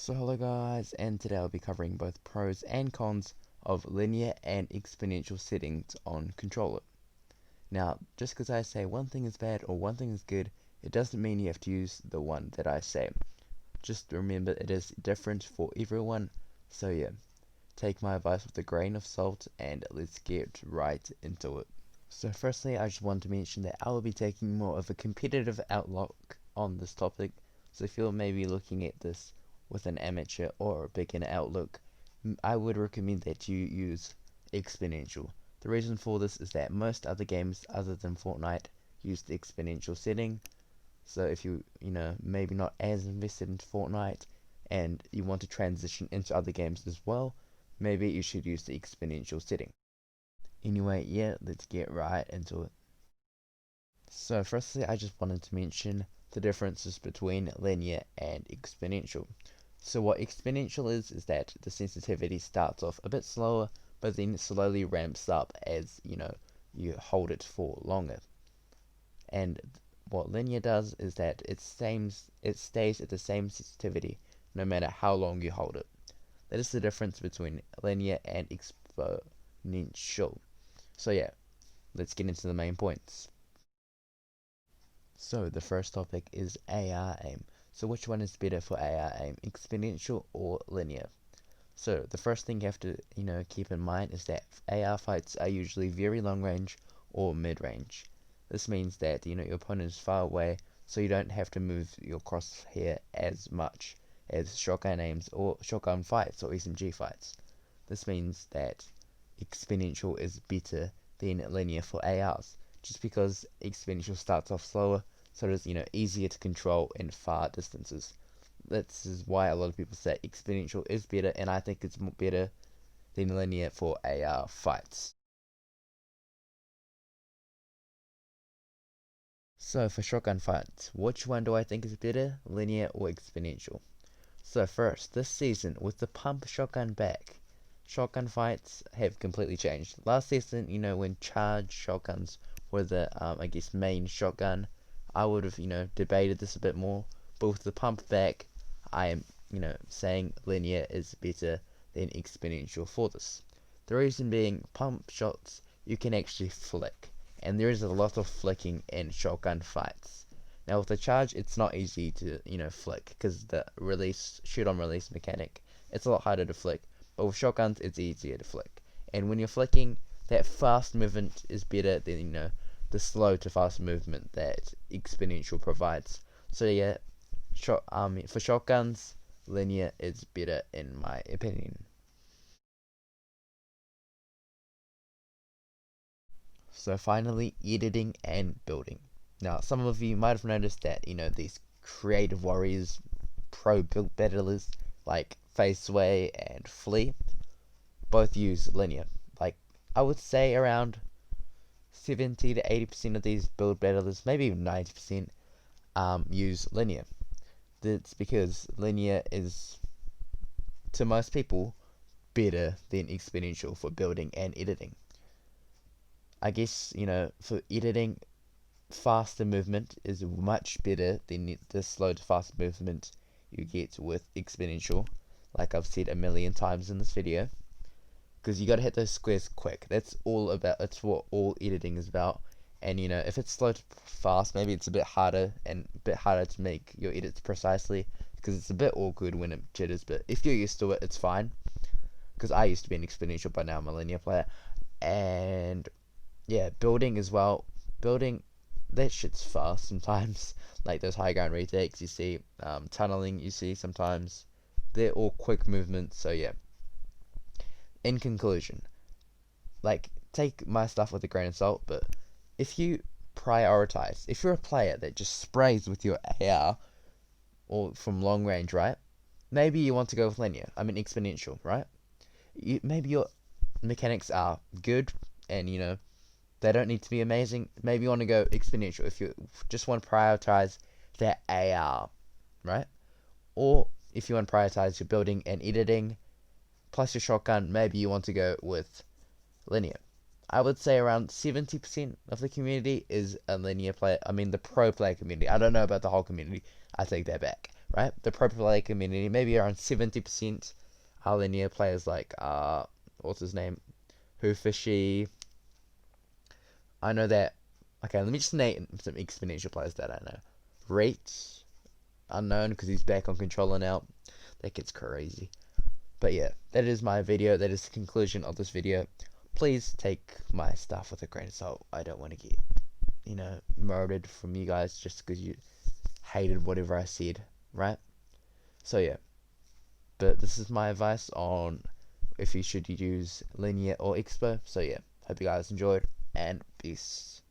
So hello guys, and today I'll be covering both pros and cons of linear and exponential settings on controller. Now, just because I say one thing is bad or one thing is good, it doesn't mean you have to use the one that I say. Just remember it is different for everyone, so yeah, take my advice with a grain of salt and let's get right into it. So firstly, I just want to mention that I will be taking more of a competitive outlook on this topic, so if you're maybe looking at this with an amateur or a beginner outlook, I would recommend that you use exponential. The reason for this is that most other games other than Fortnite use the exponential setting, so if you maybe not as invested into Fortnite and you want to transition into other games as well, maybe you should use the exponential setting. Anyway, yeah, let's get right into it. So firstly, I just wanted to mention the differences between linear and exponential. So what exponential is that the sensitivity starts off a bit slower, but then slowly ramps up as, you hold it for longer. And what linear does is that it stays at the same sensitivity no matter how long you hold it. That is the difference between linear and exponential. So yeah, let's get into the main points. So the first topic is AR aim. So which one is better for AR aim, exponential or linear? So the first thing you have to, keep in mind is that AR fights are usually very long range or mid range. This means that, your opponent is far away, so you don't have to move your crosshair as much as shotgun aims or shotgun fights or SMG fights. This means that exponential is better than linear for ARs, just because exponential starts off slower, so it is, easier to control in far distances. This is why a lot of people say exponential is better, and I think it's better than linear for AR fights. So for shotgun fights, which one do I think is better, linear or exponential? So first, this season, with the pump shotgun back, shotgun fights have completely changed. Last season, when charged shotguns were the, main shotgun, I would have, debated this a bit more. But with the pump back, I am, saying linear is better than exponential for this. The reason being, pump shots, you can actually flick. And there is a lot of flicking in shotgun fights. Now with the charge, it's not easy to, flick, because the shoot on release mechanic, it's a lot harder to flick. But with shotguns, it's easier to flick. And when you're flicking, that fast movement is better than, the slow to fast movement that exponential provides. So yeah, for shotguns, linear is better in my opinion. So finally, editing and building. Now, some of you might have noticed that, these creative warriors, pro build battlers like Faceway and Flea, both use linear. Like, I would say around 70 to 80% of these build battlers, maybe even 90%, use linear. That's because linear is, to most people, better than exponential for building and editing. I guess, for editing, faster movement is much better than the slow to fast movement you get with exponential, like I've said a million times in this video, because you got to hit those squares quick. That's what all editing is about. And if it's slow to fast, maybe it's a bit harder to make your edits precisely, because it's a bit awkward when it jitters. But if you're used to it, it's fine, because I used to be an exponential, but now I'm a linear player. And yeah, building as well. Building, that shit's fast sometimes. Like those high ground retakes you see, tunneling you see sometimes. They're all quick movements. So yeah. In conclusion, like, take my stuff with a grain of salt, but if you're a player that just sprays with your AR or from long range, right? Maybe you want to go with linear. I mean exponential, right? Maybe your mechanics are good, and they don't need to be amazing. Maybe you want to go exponential if you just want to prioritize that AR, right? Or if you want to prioritize your building and editing plus your shotgun, maybe you want to go with linear. I would say around 70% of the community is a linear player. I mean, the pro player community. I don't know about the whole community. I take that back. right? The pro player community, maybe around 70% are linear players like, what's his name? Hoofishy. I know that. Okay, let me just name some exponential players that I know. Rate, unknown because he's back on controller now. That gets crazy. But yeah, that is my video. That is the conclusion of this video. Please take my stuff with a grain of salt. I don't want to get, murdered from you guys just because you hated whatever I said, right? So yeah, but this is my advice on if you should use Linear or Expo. So yeah, hope you guys enjoyed, and peace.